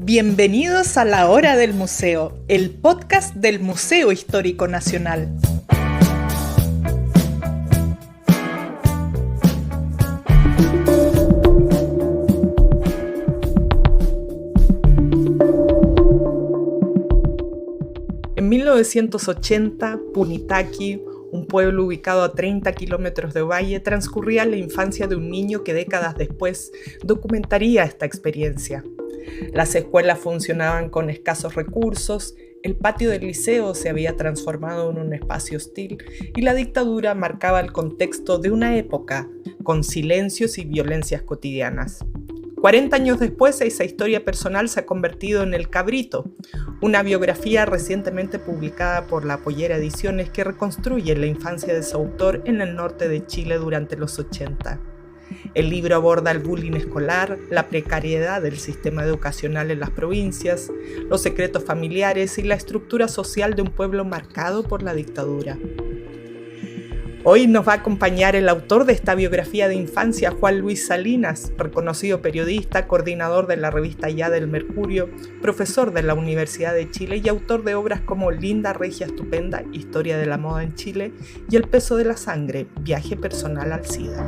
Bienvenidos a La Hora del Museo, el podcast del Museo Histórico Nacional. En 1980, Punitaqui, un pueblo ubicado a 30 kilómetros de Ovalle, transcurría la infancia de un niño que décadas después documentaría esta experiencia. Las escuelas funcionaban con escasos recursos, el patio del liceo se había transformado en un espacio hostil y la dictadura marcaba el contexto de una época con silencios y violencias cotidianas. 40 años después, esa historia personal se ha convertido en El Cabrito, una biografía recientemente publicada por La Pollera Ediciones que reconstruye la infancia de su autor en el norte de Chile durante los 80. El libro aborda el bullying escolar, la precariedad del sistema educacional en las provincias, los secretos familiares y la estructura social de un pueblo marcado por la dictadura. Hoy nos va a acompañar el autor de esta biografía de infancia, Juan Luis Salinas, reconocido periodista, coordinador de la revista Ya del Mercurio, profesor de la Universidad de Chile y autor de obras como Linda, Regia, Estupenda, Historia de la Moda en Chile y El Peso de la Sangre, Viaje Personal al SIDA.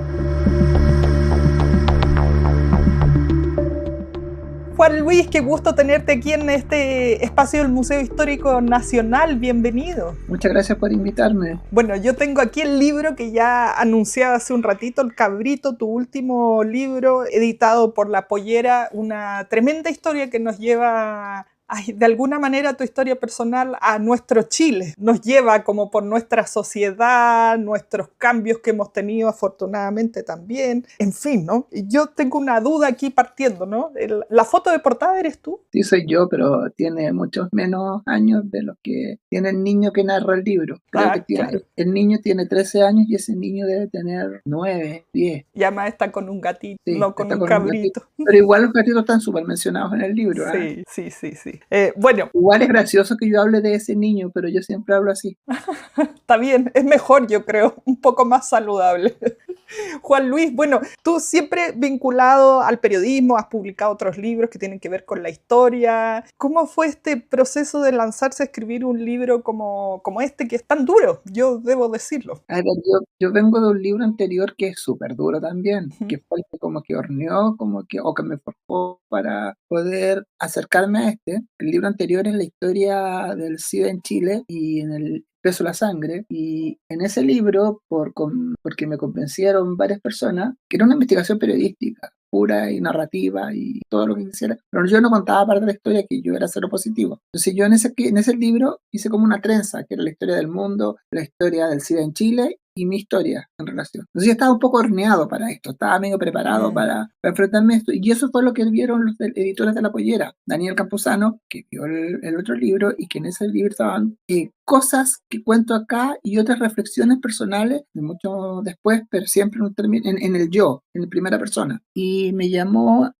Juan Luis, qué gusto tenerte aquí en este espacio del Museo Histórico Nacional. Bienvenido. Muchas gracias por invitarme. Bueno, yo tengo aquí el libro que ya anunciaba hace un ratito, El Cabrito, tu último libro editado por La Pollera, una tremenda historia que nos lleva de alguna manera tu historia personal a nuestro Chile. Nos lleva como por nuestra sociedad, nuestros cambios que hemos tenido afortunadamente también. En fin, ¿no? Yo tengo una duda aquí partiendo, ¿no? ¿La foto de portada eres tú? Sí, soy yo, pero tiene muchos menos años de los que tiene el niño que narra el libro. Creo que claro. El niño tiene 13 años y ese niño debe tener 9, 10. Y además está con un gatito, sí, no con un cabrito. Pero igual los gatitos están súper mencionados en el libro. Sí. Bueno. Igual es gracioso que yo hable de ese niño, pero yo siempre hablo así. Está bien, es mejor, yo creo, un poco más saludable. Juan Luis, bueno, tú siempre vinculado al periodismo, has publicado otros libros que tienen que ver con la historia. ¿Cómo fue este proceso de lanzarse a escribir un libro como este, que es tan duro? Yo debo decirlo. A ver, yo vengo de un libro anterior que es súper duro también, que fue el que como que horneó, o que me forjó para poder acercarme a este. El libro anterior es la historia del SIDA en Chile y en el Peso de la Sangre, y en ese libro, porque me convencieron varias personas, que era una investigación periodística, pura y narrativa y todo lo que quisiera, pero yo no contaba parte de la historia, que yo era cero positivo. Entonces yo en ese libro hice como una trenza, que era la historia del mundo, la historia del SIDA en Chile y mi historia en relación. Entonces yo estaba un poco horneado para esto, estaba medio preparado para enfrentarme a esto, y eso fue lo que vieron los editores de La Pollera, Daniel Campuzano, que vio el otro libro, y que en ese libro estaban cosas que cuento acá y otras reflexiones personales de mucho después, pero siempre en el yo, en primera persona. Y me llamó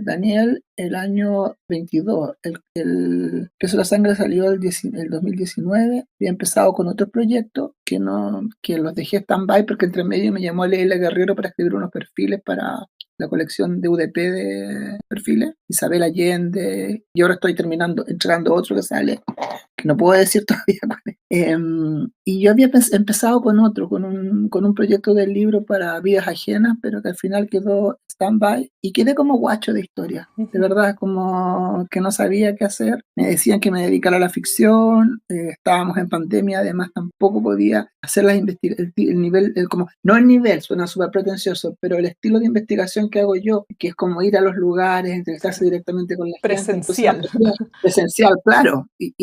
Daniel el año 22. El Peso de la Sangre salió el 2019. Había empezado con otros proyectos que los dejé stand-by porque entre medio me llamó Leila Guerrero para escribir unos perfiles para la colección de UDP de perfiles, Isabel Allende, y ahora estoy entregando otro que sale, que no puedo decir todavía cuál es. Y yo había empezado con un proyecto del libro para vidas ajenas, pero que al final quedó stand-by y quedé como guacho de historia. De verdad, como que no sabía qué hacer. Me decían que me dedicara a la ficción, estábamos en pandemia, además tampoco podía hacer las investigaciones, no el nivel, suena súper pretencioso, pero el estilo de investigación que hago yo, que es como ir a los lugares, entrevistarse directamente con la presencial. gente. Presencial, claro, y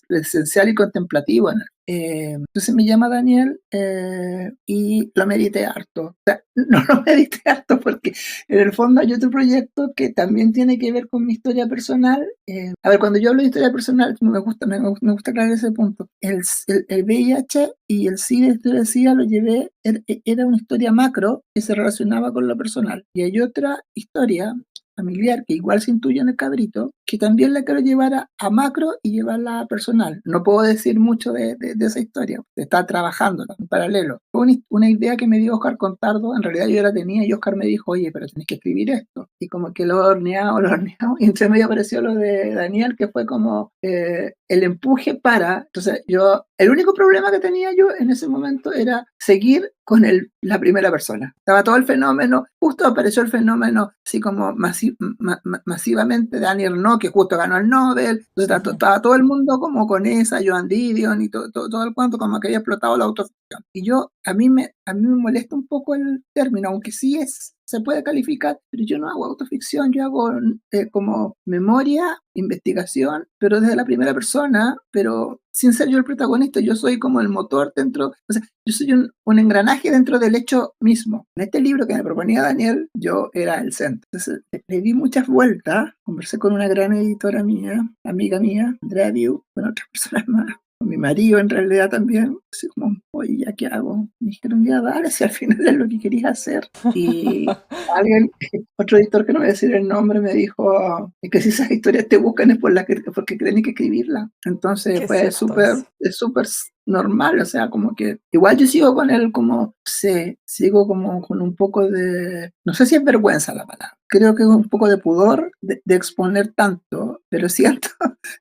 presencial y contemplativo. Entonces me llama Daniel y lo medité harto. O sea, no lo medité harto porque en el fondo hay otro proyecto que también tiene que ver con mi historia personal. A ver, cuando yo hablo de historia personal, me gusta aclarar ese punto. El VIH y el SIDA lo llevé, era una historia macro que se relacionaba con lo personal. Y hay otra historia familiar que igual se intuye en El Cabrito, que también la quiero llevar a macro y llevarla a personal. No puedo decir mucho de esa historia, está trabajando en paralelo. fue una idea que me dio Oscar Contardo, en realidad yo ya la tenía y Oscar me dijo, oye, pero tenés que escribir esto. Y como que lo he horneado, y entre medio apareció lo de Daniel, que fue como el empuje para, entonces el único problema que tenía yo en ese momento era seguir con la primera persona. Estaba todo el fenómeno, justo apareció el fenómeno así como masivamente de Daniel Ernaux, que justo ganó el Nobel, entonces estaba todo el mundo como con esa, Joan Didion y todo el cuento, como que había explotado la autoficción. Y a mí me molesta un poco el término, aunque sí se puede calificar, pero yo no hago autoficción, yo hago como memoria, investigación, pero desde la primera persona, pero sin ser yo el protagonista, yo soy como el motor dentro, o sea, yo soy un engranaje dentro del hecho mismo. En este libro que me proponía Daniel, yo era el centro. Entonces, le di muchas vueltas, conversé con una gran editora mía, amiga mía, Andrea Viu, con otras personas más, con mi marido en realidad también, así como, oye, ¿ya qué hago? Me dijeron, ya dale, si al final es lo que querías hacer. Y otro editor que no voy a decir el nombre, me dijo, es que si esas historias te buscan es porque creen que escribirlas. Entonces fue súper normal, o sea, como que igual yo sigo con él como, sigo como con un poco de, no sé si es vergüenza la palabra, creo que es un poco de pudor de exponer tanto, pero siento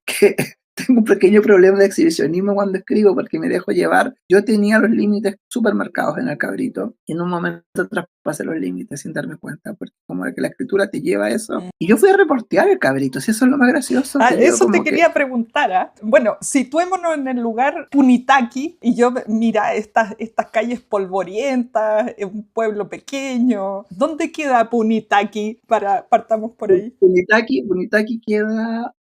que tengo un pequeño problema de exhibicionismo cuando escribo porque me dejo llevar. Yo tenía los límites súper marcados en el Cabrito y en un momento traspasé los límites sin darme cuenta, porque como que la escritura te lleva a eso. Y yo fui a reportear el Cabrito, si eso es lo más gracioso. Eso te quería preguntar. ¿Eh? Bueno, situémonos en el lugar Punitaqui y yo, mira, estas calles polvorientas, un pueblo pequeño. ¿Dónde queda Punitaqui? Partamos por ahí. Punitaqui queda...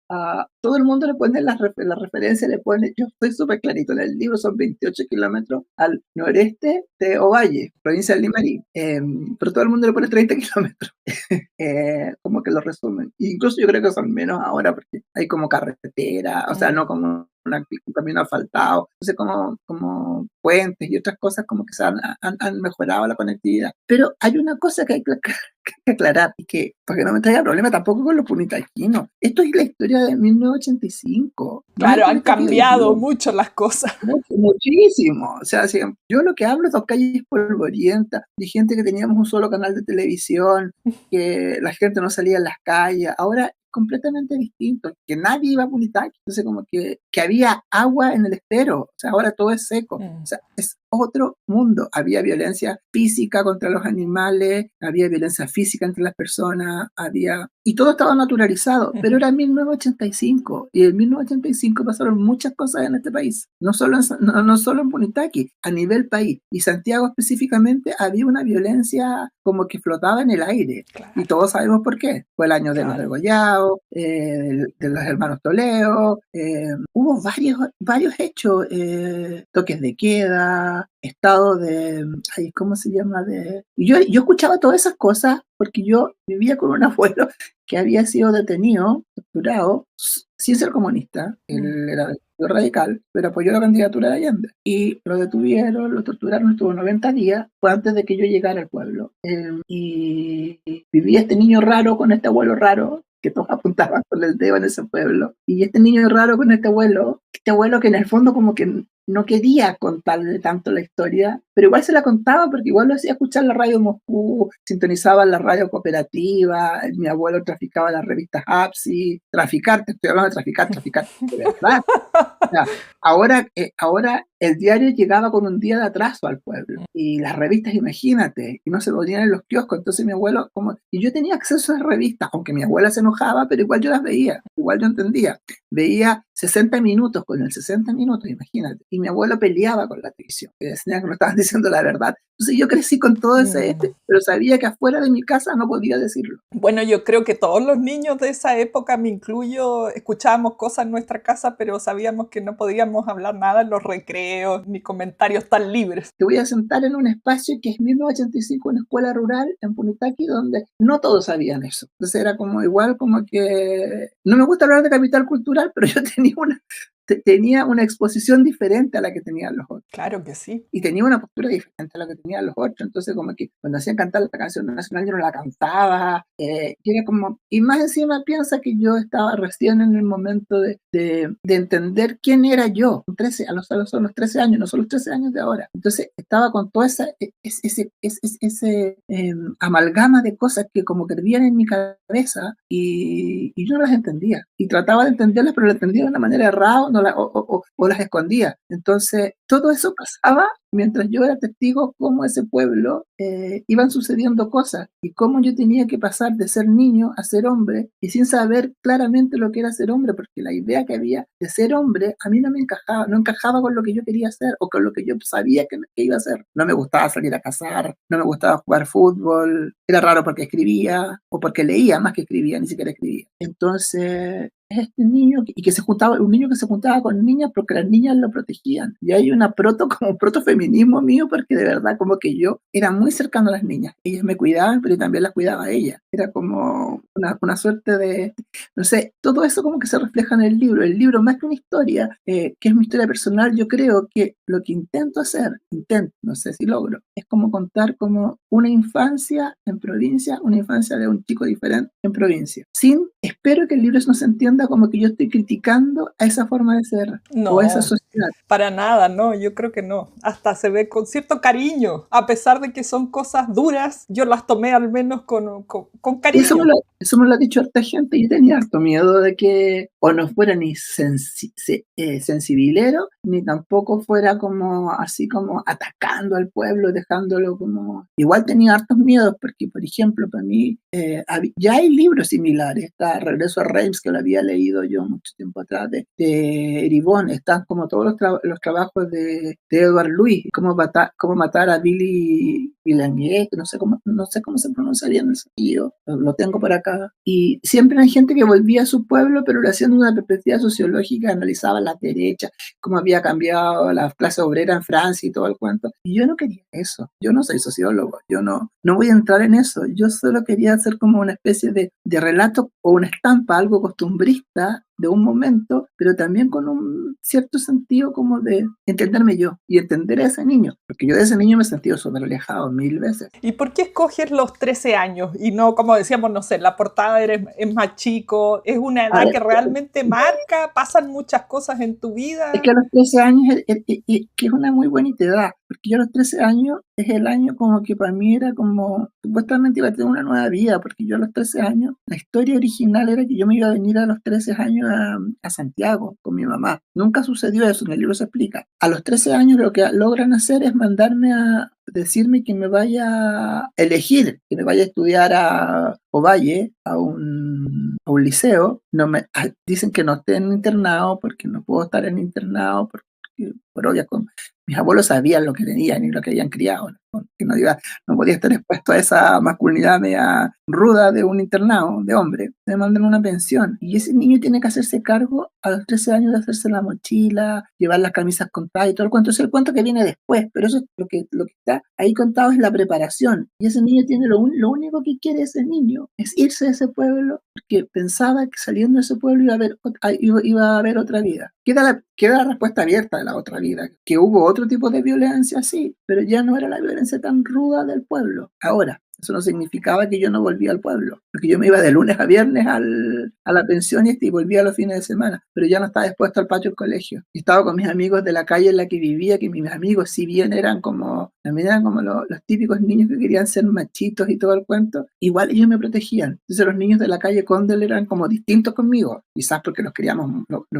todo el mundo le pone la referencia, le pone, yo estoy súper clarito, en el libro son 28 kilómetros al noreste de Ovalle, provincia de Limarí, pero todo el mundo le pone 30 kilómetros, como que lo resumen, incluso yo creo que son menos ahora porque hay como carretera, o sea, no como un camino asfaltado, entonces como puentes y otras cosas como que se han mejorado la conectividad, pero hay una cosa que hay que aclarar, y que, para que no me traiga problema tampoco con los punitaquinos, esto es la historia de 1985. Claro, han cambiado mucho las cosas. Muchísimo. O sea, yo lo que hablo es de calles polvorientas, de gente que teníamos un solo canal de televisión, que la gente no salía en las calles. Ahora completamente distinto, que nadie iba a Punitaqui, entonces como que había agua en el estero, o sea, ahora todo es seco, o sea, es otro mundo, había violencia física contra los animales, había violencia física entre las personas, y todo estaba naturalizado, pero era 1985, y en 1985 pasaron muchas cosas en este país, no solo en Punitaqui, a nivel país, y Santiago específicamente había una violencia como que flotaba en el aire, claro. Y todos sabemos por qué, fue el año de los degollados, de los hermanos Toledo, hubo varios hechos, toques de queda, estado de, ¿cómo se llama? Yo escuchaba todas esas cosas porque yo vivía con un abuelo que había sido detenido, torturado, sin ser comunista. Él era radical, pero apoyó la candidatura de Allende. Y lo detuvieron, lo torturaron, estuvo 90 días, fue antes de que yo llegara al pueblo. Y vivía este niño raro con este abuelo raro, que todos apuntaban con el dedo en ese pueblo. Y este niño raro con este abuelo que en el fondo como que no quería contarle tanto la historia, pero igual se la contaba porque igual lo hacía escuchar la radio Moscú, sintonizaba la radio cooperativa, mi abuelo traficaba las revistas APSI, te estoy hablando de traficar, de verdad. O sea, ahora el diario llegaba con un día de atraso al pueblo y las revistas, imagínate, y no se ponían en los kioscos, entonces mi abuelo, y yo tenía acceso a las revistas, aunque mi abuela se enojaba, pero igual yo las veía, igual yo entendía, veía 60 minutos, con el 60 minutos, imagínate, y mi abuelo peleaba con la televisión, que decía que no estaban diciendo la verdad. Entonces yo crecí con todo ese pero sabía que afuera de mi casa no podía decirlo. Bueno, yo creo que todos los niños de esa época, me incluyo, escuchábamos cosas en nuestra casa, pero sabíamos que no podíamos hablar nada en los recreos, ni comentarios tan libres. Te voy a sentar en un espacio que es 1985, una escuela rural en Punitaqui, donde no todos sabían eso. Entonces era como igual, como que... No me gusta hablar de capital cultural, pero yo tenía tenía una exposición diferente a la que tenían los otros. Claro que sí. Y tenía una postura diferente a la que tenían los otros. Entonces, como que cuando hacían cantar la canción nacional, yo no la cantaba. Y era como, y más encima piensa que yo estaba recién en el momento de entender quién era yo, 13, son los 13 años, no son los 13 años de ahora. Entonces, estaba con toda ese amalgama de cosas que como que hervían en mi cabeza y yo no las entendía. Y trataba de entenderlas, pero las entendía de una manera errada o las escondía. Entonces, todo eso pasaba mientras yo era testigo cómo ese pueblo iban sucediendo cosas y cómo yo tenía que pasar de ser niño a ser hombre y sin saber claramente lo que era ser hombre, porque la idea que había de ser hombre a mí no me encajaba, no encajaba con lo que yo quería hacer o con lo que yo sabía que iba a hacer. No me gustaba salir a cazar, no me gustaba jugar fútbol, era raro porque escribía o porque leía más que escribía, ni siquiera escribía. Entonces, es este niño un niño que se juntaba con niñas porque las niñas lo protegían. Y hay como un protofeminismo mío porque de verdad como que yo era muy cercano a las niñas. Ellas me cuidaban, pero yo también las cuidaba a ellas. Era como una suerte de, no sé, todo eso como que se refleja en el libro. El libro más que una historia, que es mi historia personal, yo creo que lo que no sé si logro, es como contar como una infancia en provincia, una infancia de un chico diferente en provincia. Espero que el libro no se entienda como que yo estoy criticando a esa forma de ser o a esa No, sociedad. para nada, no, yo creo que no. Hasta se ve con cierto cariño, a pesar de que son cosas duras, yo las tomé al menos con Eso me cariño. lo, eso me lo ha dicho harta gente. Yo tenía harto miedo de que o no fuera ni sensibilero, ni tampoco fuera como así como atacando al pueblo, dejándolo como... Igual tenía hartos miedos porque, por ejemplo, para mí ya hay libros similares. Está Regreso a Reims, que lo había leído yo mucho tiempo atrás, de Eribon. Están como todos los trabajos de Edward Louis, cómo matar a Billy Villanueva, no sé cómo se pronuncia bien el sentido, lo tengo por acá. Y siempre hay gente que volvía a su pueblo, pero lo hacían de una perspectiva sociológica, analizaba las derechas, cómo había cambiado la clase obrera en Francia y todo el cuento. Y yo no quería eso. Yo no soy sociólogo, yo no voy a entrar en eso. Yo solo quería hacer como una especie de relato o una estampa, algo costumbrista de un momento, pero también con un cierto sentido como de entenderme yo y entender a ese niño, porque yo de ese niño me he sentido súper alejado 1000 veces. ¿Y por qué escoges los 13 años y no, como decíamos, no sé, la portada es más chico? ¿Es una edad Ahora, que realmente marca? ¿Pasan muchas cosas en tu es vida? que a los 13 años, que es una muy bonita edad, porque yo a los 13 años es el año como que para mí era como, supuestamente iba a tener una nueva vida, porque yo a los 13 años, la historia original era que yo me iba a venir a los 13 años a Santiago con mi mamá. Nunca sucedió eso, en el libro se explica. A los 13 años lo que logran hacer es mandarme a decirme que me vaya a elegir, que me vaya a estudiar a Ovalle, a un liceo. Dicen que no esté en internado porque no puedo estar en internado por obvias cosas. Mis abuelos sabían lo que tenían y lo que habían criado, ¿no? Que no podía estar expuesto a esa masculinidad media ruda de un internado de hombre. Me mandan una pensión y ese niño tiene que hacerse cargo a los 13 años de hacerse la mochila, llevar las camisas contadas y todo el cuento. Es el cuento que viene después, pero eso es lo que está ahí contado es la preparación. Y ese niño tiene lo único que quiere ese niño es irse de ese pueblo porque pensaba que saliendo de ese pueblo iba a haber otra vida. Queda la respuesta abierta de la otra vida, que hubo otro tipo de violencia, sí, pero ya no era la violencia tan ruda del pueblo. Ahora, eso no significaba que yo no volvía al pueblo, porque yo me iba de lunes a viernes a la pensión y volvía los fines de semana, pero ya no estaba expuesto al patio del colegio. Y estaba con mis amigos de la calle en la que vivía, que mis amigos, si bien también eran como los típicos niños que querían ser machitos y todo el cuento, igual ellos me protegían. Entonces los niños de la calle Condel eran como distintos conmigo, quizás porque los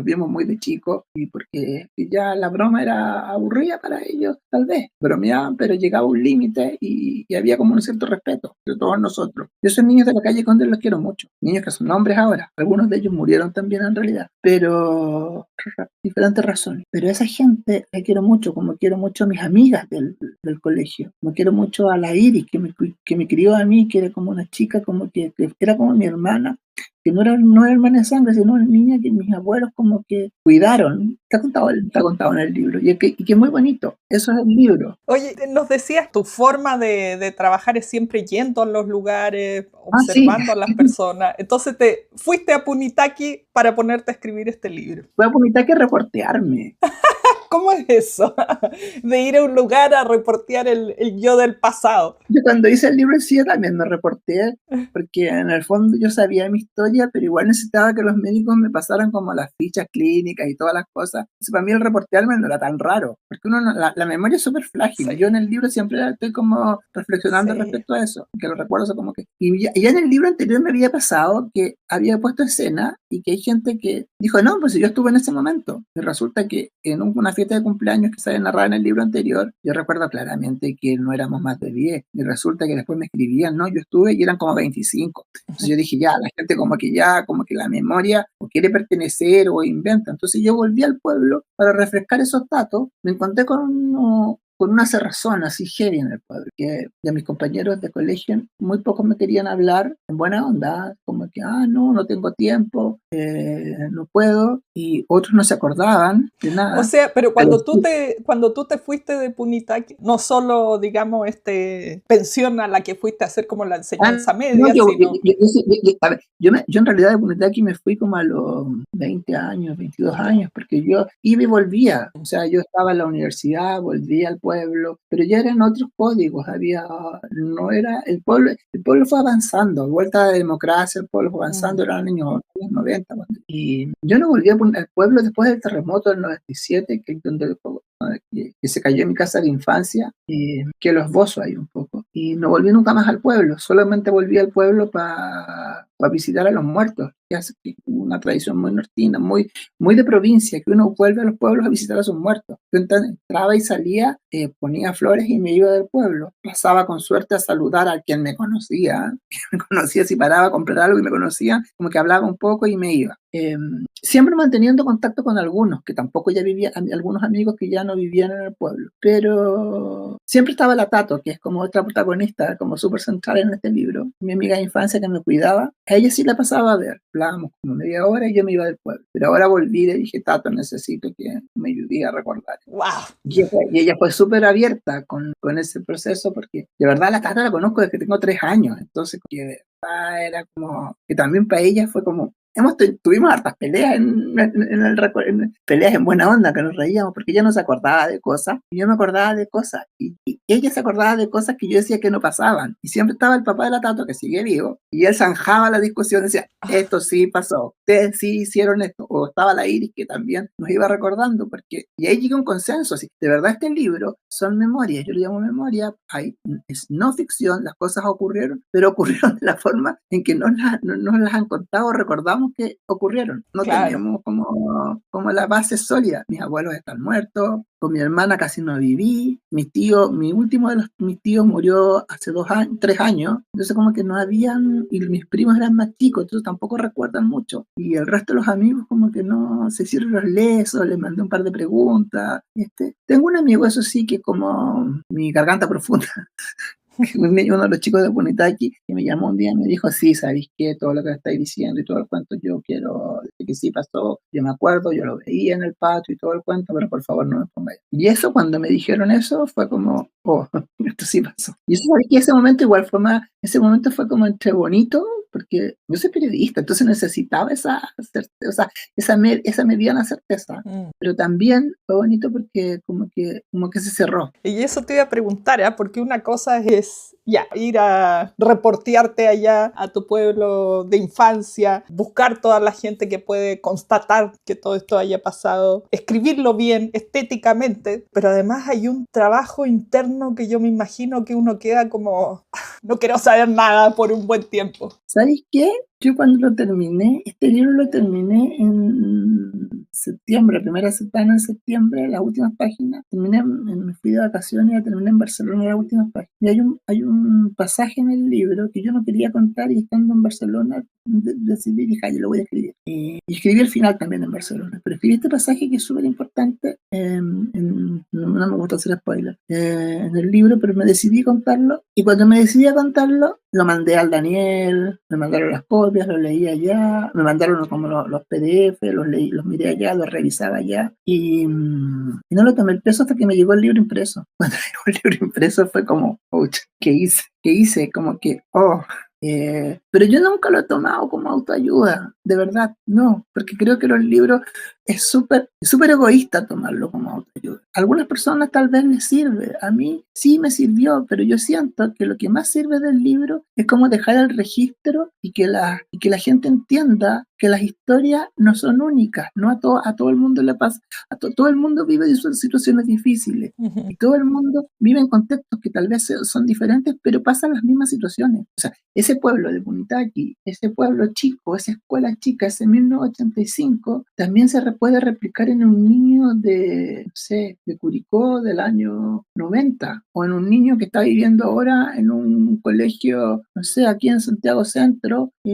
vimos muy de chicos y porque ya la broma era aburrida para ellos, tal vez. Bromeaban, pero llegaba un límite y había como un cierto respeto de todos nosotros. Yo esos niños de la calle Condel los quiero mucho, niños que son hombres ahora, algunos de ellos murieron también en realidad, pero diferentes razones. Pero a esa gente la quiero mucho, como quiero mucho a mis amigas del colegio, como quiero mucho a la Iris, que me crió a mí, que era como una chica, como que era como mi hermana, que no era hermana de sangre, sino una niña que mis abuelos como que cuidaron. Está contado en el libro, y que es muy bonito. Eso es el libro. Oye, nos decías, tu forma de trabajar es siempre yendo a los lugares, Ah, sí, observando a las personas. Entonces te fuiste a Punitaqui para ponerte a escribir este libro. voy a vomitar que reportearme. ¿Cómo es eso? De ir a un lugar a reportear el yo del pasado. Yo cuando hice el libro en sí también me reporté, porque en el fondo yo sabía mi historia, pero igual necesitaba que los médicos me pasaran como las fichas clínicas y todas las cosas. Entonces, para mí el reportearme no era tan raro, porque la memoria es súper frágil. Sí, Yo en el libro siempre estoy como reflexionando sí. respecto a eso, que lo recuerdo eso como que... Y ya en el libro anterior me había pasado que había puesto escena y que hay gente que dijo, no, pues yo estuve en ese momento. Y resulta que en una fiesta de cumpleaños que sale narrada en el libro anterior, yo recuerdo claramente que no éramos más de 10. Y resulta que después me escribían, no, yo estuve y eran como 25. Entonces yo dije, ya, la gente como que ya, como que la memoria o quiere pertenecer o inventa. Entonces yo volví al pueblo para refrescar esos datos. Me encontré con una cerrazón así heavy en el pueblo, que de mis compañeros de colegio muy pocos me querían hablar en buena onda, como que, no tengo tiempo, no puedo, y otros no se acordaban de O nada. sea, pero Pero cuando tú te fuiste de Punitaqui, no solo, digamos, pensión a la que fuiste a hacer como la enseñanza no, media, sino... a ver, yo en realidad de Punta Aquí me fui como a los 20 años, 22 Ya. años, porque yo iba y volvía, o sea, yo estaba en la universidad, volvía al pueblo, pero ya eran otros códigos, no era, el pueblo fue avanzando, vuelta de democracia, el pueblo fue Mm. avanzando, eran los años 90, y yo no volví al pueblo después del terremoto del 97, que es donde que se cayó en mi casa de infancia, que lo esbozo ahí un poco. Y no volví nunca más al pueblo, solamente volví al pueblo para visitar a los muertos, que es una tradición muy nortina, muy, muy de provincia, que uno vuelve a los pueblos a visitar a sus muertos. Yo entraba y salía, ponía flores y me iba del pueblo. Pasaba con suerte a saludar a quien me conocía, me conocía si paraba a comprar algo y me conocía, como que hablaba un poco y me iba. Siempre manteniendo contacto con algunos, que tampoco ya vivían, algunos amigos que ya no vivían en el pueblo, pero siempre estaba la Tato, que es como otra protagonista, como súper central en este libro, mi amiga de infancia que me cuidaba, a ella sí la pasaba a ver, hablábamos como media hora y yo me iba del pueblo, pero ahora volví y le dije, Tato, necesito que me ayude a recordar. ¡Wow! Y ella fue súper abierta con ese proceso, porque de verdad la Tata la conozco desde que tengo 3 años, entonces que de verdad era como, que también para ella fue como, tuvimos hartas peleas peleas en buena onda, que nos reíamos, porque ella no se acordaba de cosas, y yo me acordaba de cosas, y ella se acordaba de cosas que yo decía que no pasaban, y siempre estaba el papá de la Tato, que sigue vivo, y él zanjaba la discusión, decía, esto sí pasó, ustedes sí hicieron esto, o estaba la Iris, que también nos iba recordando, y ahí llega un consenso, así, de verdad este libro son memorias, yo lo llamo memoria, es no ficción, las cosas ocurrieron, pero ocurrieron de la forma en que no nos las han contado, recordamos que ocurrieron. No Claro. tenemos como la base sólida. Mis abuelos están muertos, con mi hermana casi no viví, mi último de mis tíos murió hace 2 años, 3 años, entonces como que no habían, y mis primos eran más chicos, entonces tampoco recuerdan mucho. Y el resto de los amigos como que no se hicieron los lesos, les mandé un par de preguntas. Tengo un amigo, eso sí, que como mi garganta profunda, uno de los chicos de Punitaki, que me llamó un día y me dijo, sí, ¿sabéis qué? Todo lo que estáis diciendo y todo el cuento, yo quiero, de que sí pasó, yo me acuerdo, yo lo veía en el patio y todo el cuento, pero por favor no me pongáis. Y eso, cuando me dijeron eso, fue como, oh, esto sí pasó. Y eso, ¿sabéis que ese momento igual fue más, ese momento fue como entre bonito, porque yo soy periodista, entonces necesitaba esa certeza, o sea, esa mediana certeza, Mm. pero también fue bonito porque como que se cerró. Y eso te iba a preguntar, ¿ah? Porque una cosa es ya ir a reportearte allá a tu pueblo de infancia, buscar toda la gente que puede constatar que todo esto haya pasado, escribirlo bien estéticamente, pero además hay un trabajo interno que yo me imagino que uno queda como, no quiero saber nada por un buen tiempo. ¿Sabes qué? Yo cuando lo terminé, este libro lo terminé en septiembre, la primera semana de septiembre, las últimas páginas. Me fui de vacaciones y la terminé en Barcelona, las últimas páginas. Y hay un pasaje en el libro que yo no quería contar, y estando en Barcelona decidí, dije, yo lo voy a escribir. y escribí el final también en Barcelona. Pero escribí este pasaje que es súper importante, no me gusta hacer spoiler, en el libro, pero me decidí contarlo. Y cuando me decidí a contarlo, lo mandé al Daniel, me mandaron las copias, lo leí allá, me mandaron como los PDF, los leí, los miré allá, los revisaba allá. Y no lo tomé el peso hasta que me llegó el libro impreso. Cuando llegó el libro impreso fue como, ouch, ¿qué hice? ¿Qué hice? Como que, oh. Pero yo nunca lo he tomado como autoayuda, de verdad, no, porque creo que los libros es súper egoísta tomarlo como autoayuda. A algunas personas tal vez les sirve, a mí sí me sirvió, pero yo siento que lo que más sirve del libro es como dejar el registro y que la gente entienda que las historias no son únicas, no a todo el mundo le pasa, todo el mundo vive de situaciones difíciles. Ujú. Y todo el mundo vive en contextos que tal vez son diferentes, pero pasan las mismas situaciones. O sea, ese pueblo de Punitaqui, ese pueblo chico, esa escuela chica, ese 1985, también se puede replicar en un niño de, no sé, de Curicó del año 90, o en un niño que está viviendo ahora en un colegio, no sé, aquí en Santiago Centro, y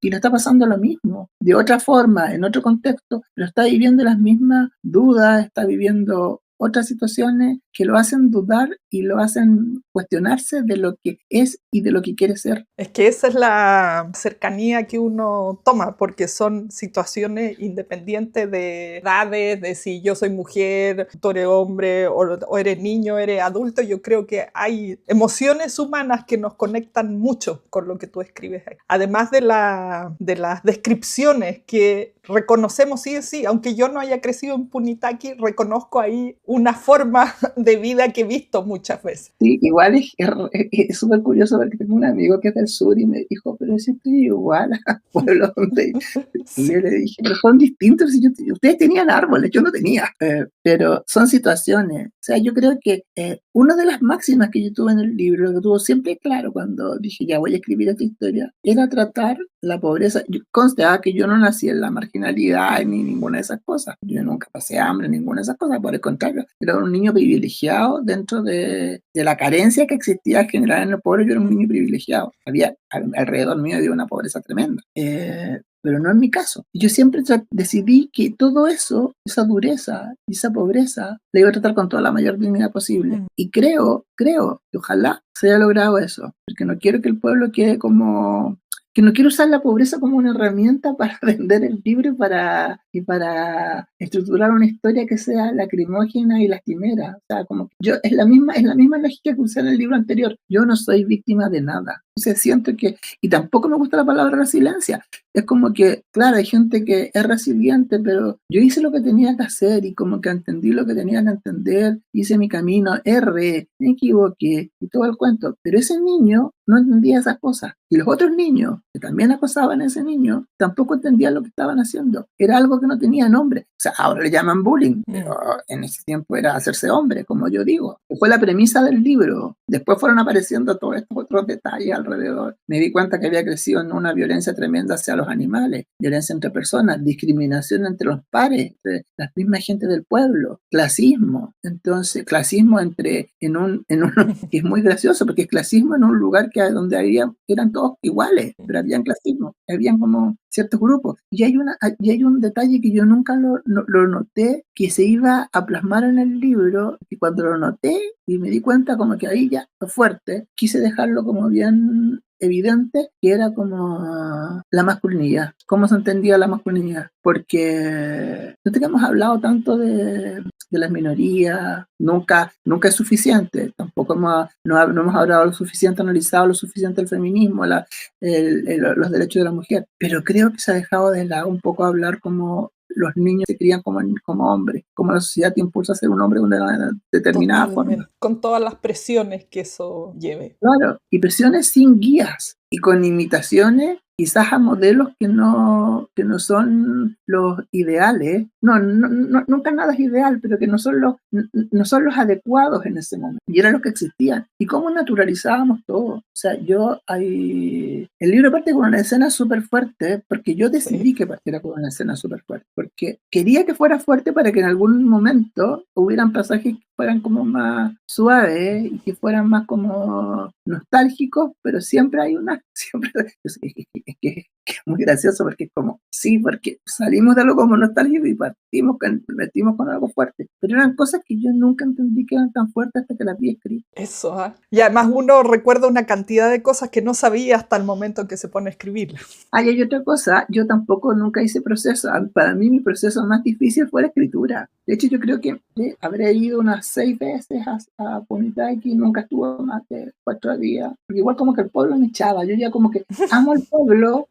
le está pasando lo mismo, de otra forma, en otro contexto, pero está viviendo las mismas dudas, está viviendo otras situaciones que lo hacen dudar y lo hacen cuestionarse de lo que es y de lo que quiere ser. Es que esa es la cercanía que uno toma, porque son situaciones independientes de edades, de si yo soy mujer, tú eres hombre, o eres niño, eres adulto. Yo creo que hay emociones humanas que nos conectan mucho con lo que tú escribes ahí. Además de las descripciones que reconocemos sí o sí, aunque yo no haya crecido en Punitaqui, reconozco ahí una forma de vida que he visto muchas veces. Sí, igual es súper curioso porque tengo un amigo que es del sur y me dijo, pero si estoy igual a pueblos donde... Y yo Sí. le dije, pero son distintos, si ustedes tenían árboles, yo no tenía. Pero son situaciones. O sea, yo creo que una de las máximas que yo tuve en el libro, que tuvo siempre claro cuando dije, ya voy a escribir esta historia, era tratar la pobreza. Conste que yo no nací en la marginalidad ni ninguna de esas cosas. Yo nunca pasé hambre, ninguna de esas cosas. Por el contrario, era un niño privilegiado dentro de la carencia que existía general en el pueblo. Yo era un niño privilegiado. Había alrededor mío había una pobreza tremenda. Pero no en mi caso. Yo siempre decidí que todo eso, esa dureza y esa pobreza, la iba a tratar con toda la mayor dignidad posible. Y creo que ojalá se haya logrado eso, porque no quiero que el pueblo quede como... que no quiero usar la pobreza como una herramienta para vender el libro y para estructurar una historia que sea lacrimógena y lastimera. O sea, como yo, es la misma lógica que usé en el libro anterior. Yo no soy víctima de nada. O sea, siento que, y tampoco me gusta la palabra resiliencia. Es como que, claro, hay gente que es resiliente, pero yo hice lo que tenía que hacer y como que entendí lo que tenía que entender, hice mi camino, erré, me equivoqué y todo el cuento. Pero ese niño no entendía esas cosas. Y los otros niños que también acosaban a ese niño tampoco entendían lo que estaban haciendo. Era algo que no tenía nombre. O sea, ahora le llaman bullying, pero en ese tiempo era hacerse hombre, como yo digo. Fue la premisa del libro. Después fueron apareciendo todos estos otros detalles alrededor. Me di cuenta que había crecido en una violencia tremenda hacia los animales, violencia entre personas, discriminación entre los pares, entre las mismas gente del pueblo, clasismo. Entonces, clasismo que es muy gracioso, porque es clasismo en un lugar donde eran todos iguales, pero habían clasismo, habían como ciertos grupos. Y hay un detalle que yo nunca lo noté, que se iba a plasmar en el libro, y cuando lo noté y me di cuenta como que ahí ya fue fuerte, quise dejarlo como bien evidente, que era como la masculinidad, cómo se entendía la masculinidad, porque no hemos hablado tanto de las minorías, nunca es suficiente, tampoco no hemos hablado lo suficiente, analizado lo suficiente el feminismo, los derechos de la mujer, pero creo que se ha dejado de lado un poco hablar como los niños se crían como hombres, como la sociedad te impulsa a ser un hombre de una determinada forma. Totalmente, con todas las presiones que eso lleve. Claro, y presiones sin guías y con imitaciones quizás a modelos que no son los ideales. Nunca nada es ideal, pero que no son los adecuados en ese momento. Y eran los que existían. Y cómo naturalizábamos todo. O sea, el libro parte con una escena súper fuerte, porque yo decidí Sí. que partiera con una escena súper fuerte, porque quería que fuera fuerte para que en algún momento hubieran pasajes que fueran como más suaves y que fueran más como nostálgicos, pero siempre hay siempre, es que es muy gracioso porque es como, Sí, porque salimos de algo como nostálgico y metimos con algo fuerte. Pero eran cosas que yo nunca entendí que eran tan fuertes hasta que las vi escritas. Eso, ¿ah? Y además uno recuerda una cantidad de cosas que no sabía hasta el momento en que se pone a escribirlas. Ah, y hay otra cosa, yo tampoco nunca hice proceso. Para mí mi proceso más difícil fue la escritura. De hecho, yo creo que habré ido unas 6 veces a Punitaqui y nunca estuvo más de 4 días. Porque igual como que el pueblo me echaba. Yo ya como que amo el pueblo,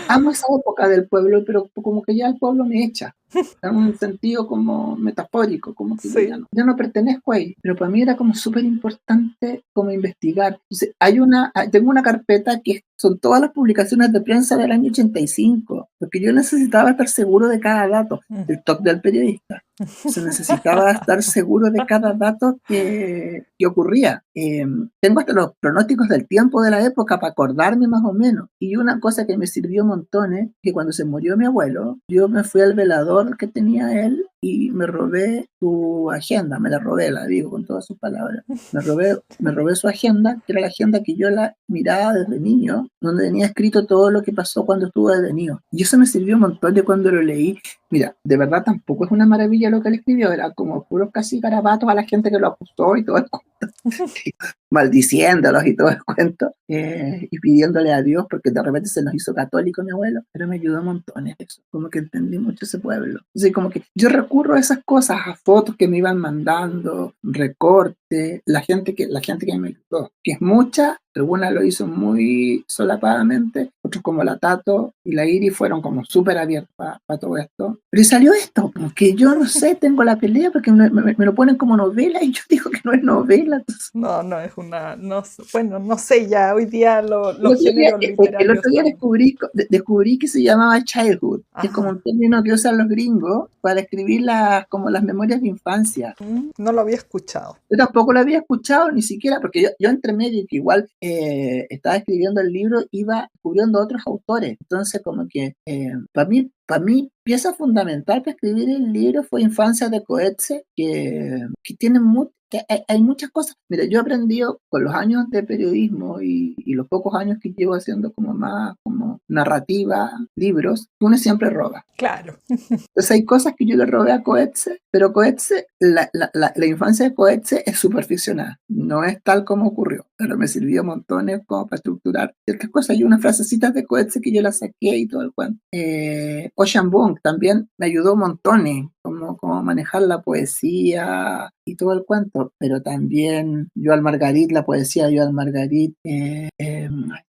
amo esa época del pueblo, pero como que ya el pueblo me echa. En un sentido como metafórico, como que Sí. yo no pertenezco ahí, pero para mí era como súper importante como investigar. Entonces, tengo una carpeta que son todas las publicaciones de prensa del año 85, porque yo necesitaba estar seguro de cada dato, el toque del periodista. Se necesitaba estar seguro de cada dato que ocurría. Tengo hasta los pronósticos del tiempo de la época para acordarme más o menos. Y una cosa que me sirvió montones, que cuando se murió mi abuelo, yo me fui al velador que tenía él y me robé su agenda, me la robé, la digo con todas sus palabras. Me robé su agenda, que era la agenda que yo la miraba desde niño, donde tenía escrito todo lo que pasó cuando estuve detenido. Y eso me sirvió un montón de cuando lo leí. Mira, de verdad tampoco es una maravilla lo que él escribió, era como puros casi garabatos a la gente que lo acusó y todo el cuento, maldiciéndolos y todo el cuento, y pidiéndole a Dios, porque de repente se nos hizo católico mi abuelo, pero me ayudó montones eso, como que entendí mucho ese pueblo. Entonces, como que yo recurro a esas cosas, a fotos que me iban mandando, recortes, la gente que me ayudó, que es mucha. Algunas lo hizo muy solapadamente, otros como la Tato y la Iri fueron como súper abiertos para todo esto. Pero y salió esto, porque yo no sé, tengo la pelea porque me lo ponen como novela y yo digo que no es novela. Entonces, No es una, no, bueno, no sé, ya hoy día el los otro día, géneros literarios están... descubrí que se llamaba childhood, que es como Ajá. un término que usan los gringos para escribir como las memorias de infancia. No lo había escuchado. Yo tampoco lo había escuchado ni siquiera, porque yo entre medio, que igual estaba escribiendo el libro, iba descubriendo otros autores. Entonces, como que para mí, pieza fundamental para escribir el libro fue Infancia de Coetze, que tiene hay muchas cosas. Mira, yo he aprendido con los años de periodismo y los pocos años que llevo haciendo como más como narrativa, libros, uno siempre roba. Claro. Entonces hay cosas que yo le robé a Coetze, pero Coetze, la infancia de Coetze es superficial, no es tal como ocurrió, pero me sirvió montones como para estructurar ciertas cosas. Hay unas frasecitas de Coetze que yo las saqué y todo el cuento. Ocean Vuong también me ayudó montones, como manejar la poesía y todo el cuento, pero también Joan Margarit, la poesía de Joan Margarit,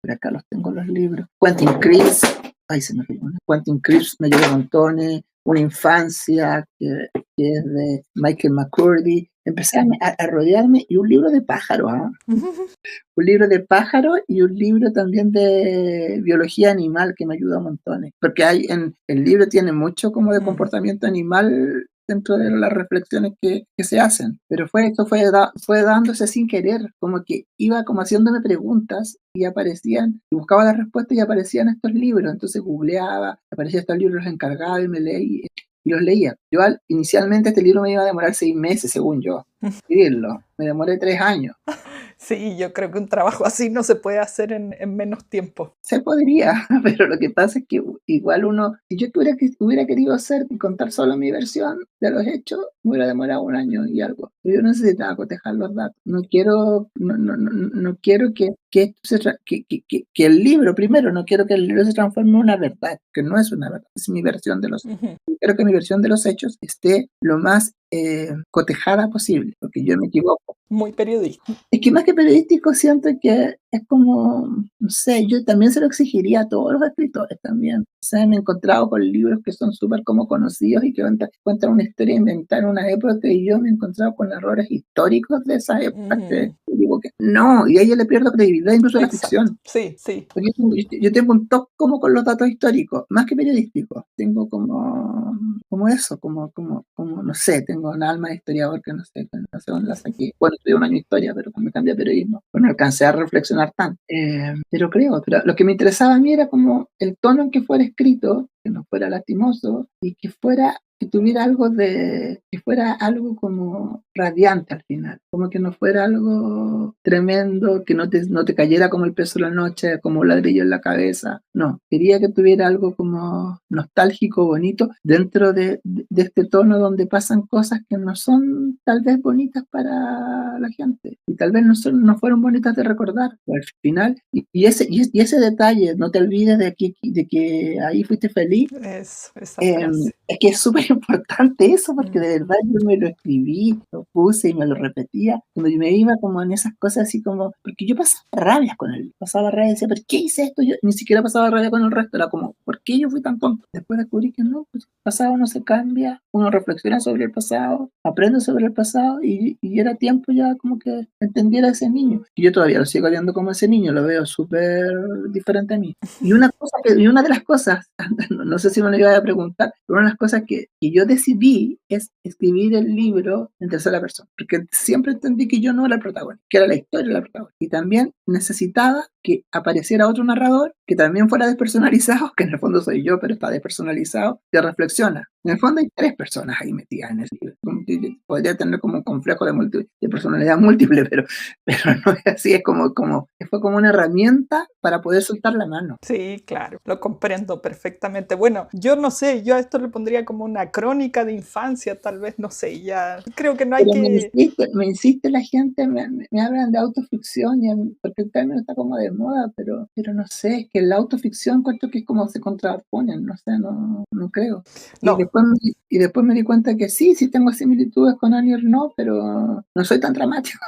por acá los tengo los libros. Quentin Crisp, ay, se me fue. Quentin Crisp me ayudó montones. Una infancia que es de Michael McCurdy. Empecé a rodearme y un libro de pájaros, un libro de pájaros y un libro también de biología animal que me ayudó montones, porque el libro tiene mucho como de comportamiento animal dentro de las reflexiones que se hacen, pero fue dándose sin querer, como que iba como haciéndome preguntas y aparecían, y buscaba las respuestas y aparecían estos libros, entonces googleaba, aparecían estos libros, los encargaba y me leí y los leía. Yo inicialmente este libro me iba a demorar 6 meses, según yo, escribirlo, me demoré 3 años. Sí, yo creo que un trabajo así no se puede hacer en menos tiempo. Se podría, pero lo que pasa es que igual si yo hubiera querido hacer y contar solo mi versión de los hechos, me hubiera demorado 1 año y algo. Pero yo necesitaba cotejar los datos. No quiero que el libro, primero, no quiero que el libro se transforme en una verdad, que no es una verdad, es mi versión de los hechos. Quiero que mi versión de los hechos esté lo más cotejada posible, porque yo me equivoco. Muy periodista. Es que más que periodístico siento que es como, no sé, yo también se lo exigiría a todos los escritores también. O sea, me he encontrado con libros que son súper como conocidos y que cuentan una historia inventada en una época y yo me he encontrado con errores históricos de esa época que digo que no, y a ella le pierdo credibilidad incluso a la ficción. Sí, sí. Porque yo tengo un toque como con los datos históricos, más que periodísticos. Tengo como eso, como, no sé, tengo un alma de historiador que no sé dónde la saqué. Bueno, estudié 1 año de historia, pero cuando me cambié a periodismo, pues no alcancé a reflexionar tanto. Pero lo que me interesaba a mí era como el tono en que fuera escrito, que no fuera lastimoso y que tuviera que fuera algo como radiante al final, como que no fuera algo tremendo, que no te cayera como el peso de la noche, como un ladrillo en la cabeza. No, quería que tuviera algo como nostálgico, bonito, dentro de este tono donde pasan cosas que no son tal vez bonitas para la gente y tal vez no fueron bonitas de recordar. Pero al final, y ese detalle, no te olvides de que ahí fuiste feliz. Esa frase. Es que es súper importante eso, porque de verdad yo me lo escribí, lo puse y me lo repetía, cuando yo me iba como en esas cosas así como, porque yo pasaba rabia con él, pasaba rabia y decía, ¿por qué hice esto? Yo ni siquiera pasaba rabia con el resto, era como, ¿por qué yo fui tan tonto? Después descubrí que no, pues el pasado no se cambia, uno reflexiona sobre el pasado, aprende sobre el pasado y era tiempo ya como que entendiera a ese niño. Y yo todavía lo sigo viendo como ese niño, lo veo súper diferente a mí. Y una de las cosas, no sé si me lo iba a preguntar, pero una de las cosas que yo decidí es escribir el libro en tercera persona, porque siempre entendí que yo no era el protagonista, que era la historia de la protagonista. Y también necesitaba que apareciera otro narrador que también fuera despersonalizado, que en el fondo soy yo, pero está despersonalizado, que reflexiona. En el fondo hay 3 personas ahí metidas en ese libro. Podría tener como un complejo de personalidad múltiple, pero no es así, fue como una herramienta para poder soltar la mano. Sí, claro, lo comprendo perfectamente. Bueno, yo no sé, yo a esto le pondría como una crónica de infancia, tal vez, no sé, ya creo que no hay Pero que... me insiste la gente, me hablan de autoficción, porque el término está como de moda, pero no sé, es que la autoficción cuento que es como se contraponen, no sé, no creo. No. Y después me di cuenta que sí tengo similitudes con Annie Ernaux, pero no soy tan dramático.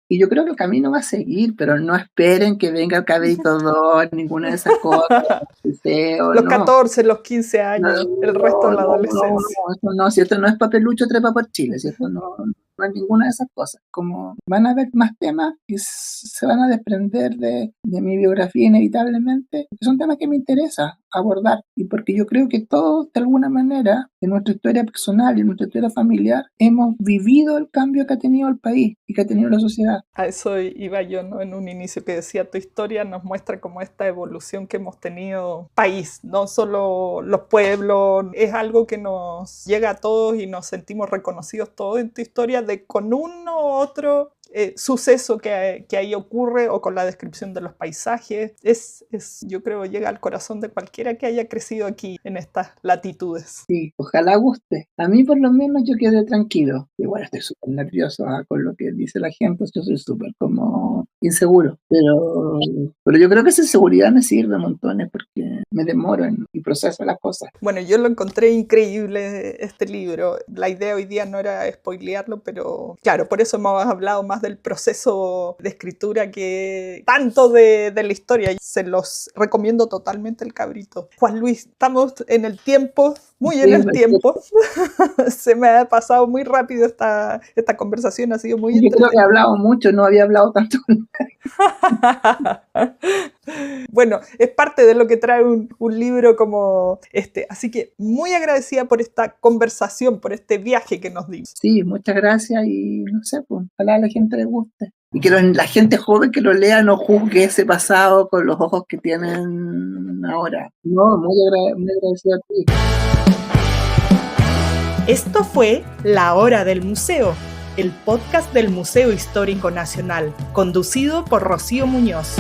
Y yo creo que el camino va a seguir, pero no esperen que venga el Cabrito 2, ninguna de esas cosas. Los 14, los 15 años, el resto de la adolescencia. Si esto no es papelucho trepa por Chile, si esto no es ninguna de esas cosas. Como van a haber más temas y se van a desprender de mi biografía inevitablemente, porque son temas que me interesa abordar y porque yo creo que todos de alguna manera en nuestra historia personal y en nuestra historia familiar hemos vivido el cambio que ha tenido el país y que ha tenido la sociedad. A eso iba yo, ¿no? En un inicio que decía, tu historia nos muestra como esta evolución que hemos tenido país, no solo los pueblos, es algo que nos llega a todos y nos sentimos reconocidos todos en tu historia de con uno u otro suceso que ahí ocurre o con la descripción de los paisajes. Yo creo, llega al corazón de cualquiera que haya crecido aquí en estas latitudes. Sí, ojalá guste. A mí por lo menos yo quedé tranquilo. Igual estoy súper nervioso con lo que dice la gente, yo soy súper como inseguro, pero yo creo que esa seguridad me sirve montones porque me demoro y proceso las cosas. Bueno, yo lo encontré increíble este libro. La idea hoy día no era spoilearlo, pero claro, por eso hemos hablado más del proceso de escritura que tanto de la historia. Se los recomiendo totalmente el Cabrito. Juan Luis, estamos en el tiempo, muy en el tiempo. Se me ha pasado muy rápido esta conversación, ha sido muy Yo creo que he hablado mucho, no había hablado tanto. Bueno, es parte de lo que trae un libro como este. Así que muy agradecida por esta conversación, por este viaje que nos dimos. Sí, muchas gracias y no sé, pues, ojalá a la gente le guste. Y que la gente joven que lo lea no juzgue ese pasado con los ojos que tienen ahora. No, muy agradecida a ti. Esto fue La Hora del Museo, el podcast del Museo Histórico Nacional, conducido por Rocío Muñoz.